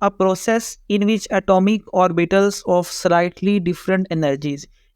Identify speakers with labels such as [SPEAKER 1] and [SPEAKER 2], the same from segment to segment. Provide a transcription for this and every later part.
[SPEAKER 1] a process in which atomic orbitals of slightly different energies۔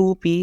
[SPEAKER 1] 2p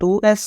[SPEAKER 1] 2s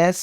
[SPEAKER 1] s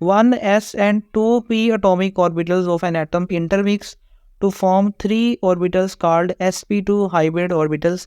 [SPEAKER 1] 1s and 2p atomic orbitals of an atom intermix to form 3 orbitals called sp2 hybrid orbitals.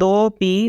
[SPEAKER 1] 2p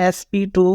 [SPEAKER 1] sp2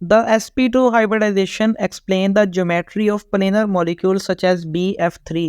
[SPEAKER 1] The sp2 hybridization explain the geometry of planar molecules such as bf3.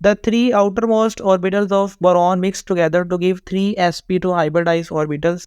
[SPEAKER 1] The 3 outermost orbitals of boron mix together to give 3 sp2 hybridized orbitals.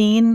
[SPEAKER 1] 3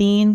[SPEAKER 1] 3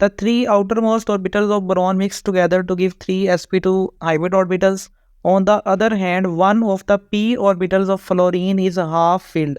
[SPEAKER 1] The 3 outermost orbitals of boron mix together to give 3 sp2 hybrid orbitals. On the other hand, one of the p orbitals of fluorine is half filled.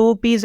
[SPEAKER 1] 2pz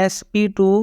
[SPEAKER 1] sp2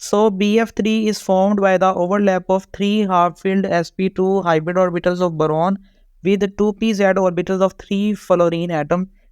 [SPEAKER 1] So bf3 is formed by the overlap of 3 half-filled sp2 hybrid orbitals of boron with 2pz orbitals of 3 fluorine atom.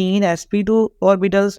[SPEAKER 1] 3 sp2 orbitals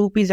[SPEAKER 1] 2pz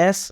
[SPEAKER 1] s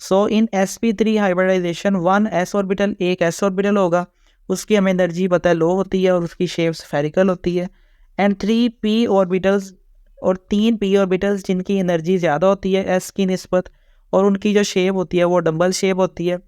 [SPEAKER 1] so in sp3 hybridisation 1s orbital, एक s orbital होगा, उसकी हमें energy पता है लो होती है और उसकी शेप स्फेरिकल होती है, एंड 3p ऑर्बिटल्स, और 3p ऑर्बिटल्स जिनकी एनर्जी ज़्यादा होती है s की निस्बत और उनकी जो शेप होती है वो डबल शेप होती है.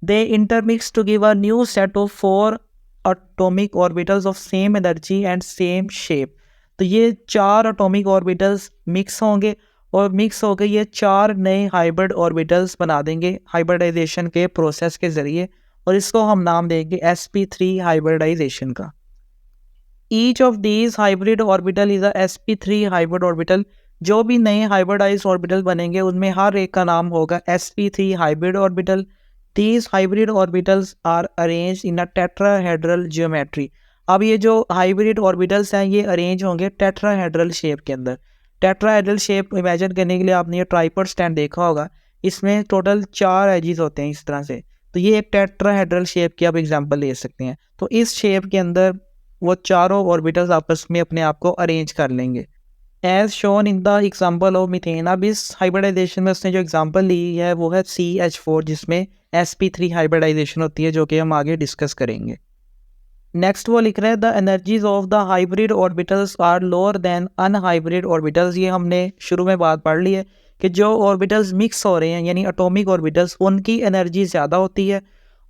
[SPEAKER 1] They intermix to give a new set of 4 atomic orbitals of same energy and same shape. तो ये 4 एटॉमिक ऑर्बिटल्स मिक्स होंगे और मिक्स होकर ये 4 नए हाइब्रिड ऑर्बिटल्स बना देंगे हाइब्रिडाइजेशन के प्रोसेस के ज़रिए, और इसको हम नाम देंगे sp3 हाइब्रिडाइजेशन का. Each of these hybrid orbital is a sp3 hybrid orbital. जो भी नए हाइब्रिडाइज्ड ऑर्बिटल बनेंगे उनमें हर एक का नाम होगा sp3 hybrid orbital. These hybrid orbitals are arranged in a tetrahedral geometry. अब ये जो हाइब्रिड ऑर्बिटल्स हैं ये अरेंज होंगे टेट्राहेड्रल शेप के अंदर. टेट्राहेड्रल शेप इमेजिन करने के लिए आपने ये ट्राइपॉड स्टैंड देखा होगा, इसमें टोटल 4 एजेस होते हैं इस तरह से. तो ये एक टेट्राहेड्रल शेप की आप एग्जांपल ले सकते हैं. तो इस शेप के अंदर वो चारों ऑर्बिटल्स आपस में अपने आप को अरेंज कर लेंगे. As shown in the example of methane. अब इस हाइब्रिडाइजेशन में उसने जो एग्जाम्पल ली है वो है CH4, जिसमें sp3 हाइब्रिडाइजेशन होती है, जो कि हम आगे डिस्कस करेंगे. नेक्स्ट वो लिख रहे हैं the energies of the hybrid orbitals are lower than unhybrid orbitals. ये हमने शुरू में बात पढ़ ली है कि जो ऑर्बिटल्स मिक्स हो रहे हैं यानी एटॉमिक ऑर्बिटल्स, उनकी एनर्जी ज़्यादा होती है,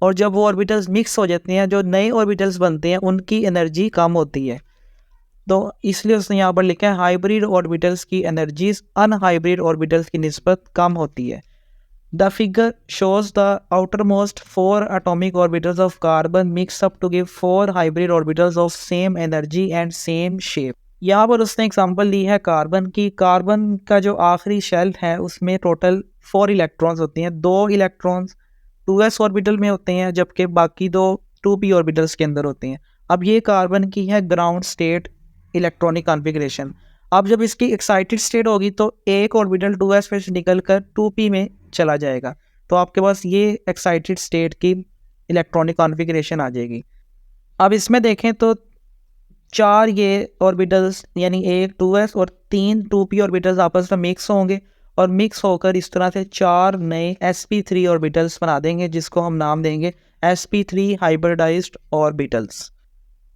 [SPEAKER 1] और जब वो ऑर्बिटल्स मिक्स हो जाते हैं जो नए ऑर्बिटल्स बनते हैं उनकी एनर्जी कम होती है. तो इसलिए उसने यहाँ पर लिखा है हाइब्रिड ऑर्बिटल्स की एनर्जीज अनहाइब्रिड ऑर्बिटल्स की निस्बत कम होती है. The figure shows the outermost 4 atomic orbitals of carbon mix up to give 4 hybrid orbitals of same energy and same shape. यहाँ पर उसने एग्जांपल ली है कार्बन की. कार्बन का जो आखिरी शेल है उसमें टोटल 4 इलेक्ट्रॉन्स होती हैं. 2 इलेक्ट्रॉन्स 2s ऑर्बिटल में होते हैं जबकि बाकी 2 2p ऑर्बिटल्स के अंदर होते हैं. अब ये कार्बन की है ग्राउंड स्टेट इलेक्ट्रॉनिक कॉन्फ़िगरेशन. अब जब इसकी एक्साइटेड स्टेट होगी तो एक ऑर्बिटल 2s पे से निकल कर 2p में चला जाएगा, तो आपके पास ये एक्साइटेड स्टेट की इलेक्ट्रॉनिक कॉन्फ़िगरेशन आ जाएगी. अब इसमें देखें तो 4 ये ऑर्बिटल्स यानी एक 2s और 3 2p ऑर्बिटल्स आपस में मिक्स होंगे और मिक्स होकर इस तरह से 4 नए sp3 ऑर्बिटल्स बना देंगे, जिसको हम नाम देंगे sp3 हाइब्रिडाइज्ड ऑर्बिटल्स.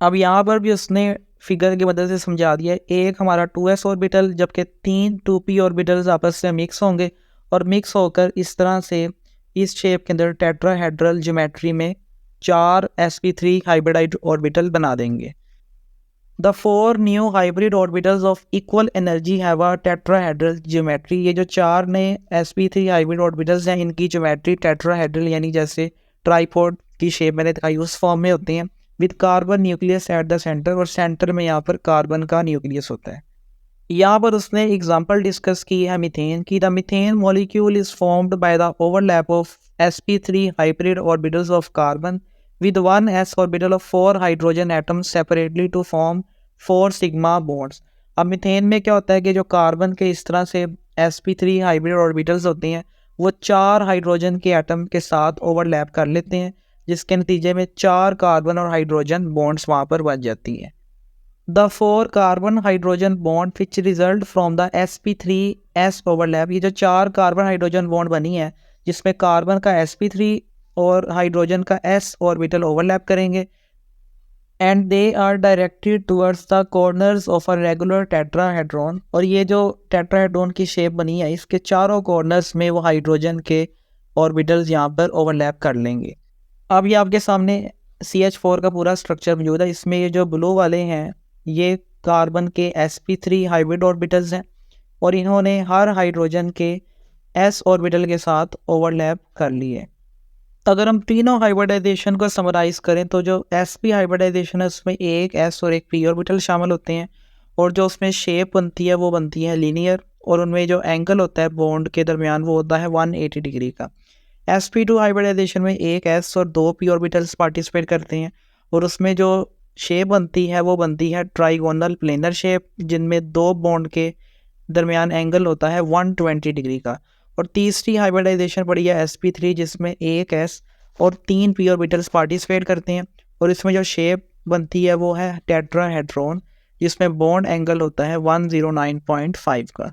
[SPEAKER 1] अब यहाँ पर भी उसने फिगर की मदद से समझा दिया है. एक हमारा 2s ऑर्बिटल जबकि 3 2p ऑर्बिटल्स आपस में मिक्स होंगे और मिक्स होकर इस तरह से इस शेप के अंदर टेट्राहेड्रल ज्योमेट्री में 4 sp3 हाइब्रिडाइज्ड ऑर्बिटल बना देंगे. The 4 new hybrid orbitals of equal energy have a tetrahedral geometry. ये जो 4 नए sp3 हाइब्रिड ऑर्बिटल्स हैं इनकी ज्योमेट्री टेट्राहेड्रल यानी जैसे ट्राइपॉड की शेप मैंने दिखाई उस फॉर्म में होते हैं, with carbon nucleus at the centre, और सेंटर में यहाँ पर कार्बन का न्यूक्लियस होता है. यहाँ पर उसने एग्जांपल डिस्कस की है मीथेन की. The methane molecule is formed by the overlap of sp3 hybrid orbitals of carbon with 1s orbital of 4 hydrogen atoms separately to form 4 sigma bonds. अब मीथेन में क्या होता है कि जो कार्बन के इस तरह से sp3 हाइब्रिड ऑर्बिटल्स होते हैं वो 4 हाइड्रोजन के एटम के साथ ओवरलैप कर लेते हैं, जिसके नतीजे में 4 कार्बन और हाइड्रोजन बॉन्ड्स वहाँ पर बच जाती हैं. The 4 carbon hydrogen bond which result from the sp3s overlap. ये जो 4 कार्बन हाइड्रोजन बॉन्ड बनी है जिसमें कार्बन का sp3 और हाइड्रोजन का s ऑर्बिटल ओवरलैप करेंगे, and they are directed towards the corners of a regular tetrahedron. और ये जो टेट्राहेड्रॉन की शेप बनी है इसके चारों कॉर्नर्स में वो हाइड्रोजन के ऑर्बिटल्स यहाँ पर ओवरलैप कर लेंगे. अब ये आपके सामने CH4 का पूरा स्ट्रक्चर मौजूद है. इसमें ये जो ब्लू वाले हैं ये कार्बन के sp3 हाइब्रिड ऑर्बिटल्स हैं और इन्होंने हर हाइड्रोजन के s ऑर्बिटल के साथ ओवरलैप कर लिए. अगर हम तीनों हाइब्रिडाइजेशन को समराइज़ करें तो जो sp हाइब्रिडाइजेशन है उसमें एक s और एक p ऑर्बिटल शामिल होते हैं, और जो उसमें शेप बनती है वो बनती है लीनियर, और उनमें जो एंगल होता है बॉन्ड के दरमियान वो होता है 180 डिग्री का. sp2 हाइब्रिडाइजेशन में एक s और 2 p ऑर्बिटल्स पार्टिसिपेट करते हैं, और उसमें जो शेप बनती है वो बनती है ट्राइगोनल प्लेनर शेप, जिनमें 2 बॉन्ड के दरमियान एंगल होता है 120 डिग्री का. और तीसरी हाइब्रिडाइजेशन पड़ी है sp3 जिसमें एक s और 3 p ऑर्बिटल्स पार्टिसिपेट करते हैं, और इसमें जो शेप बनती है वो है टेट्राहेड्रॉन जिसमें बॉन्ड एंगल होता है 109.5 का.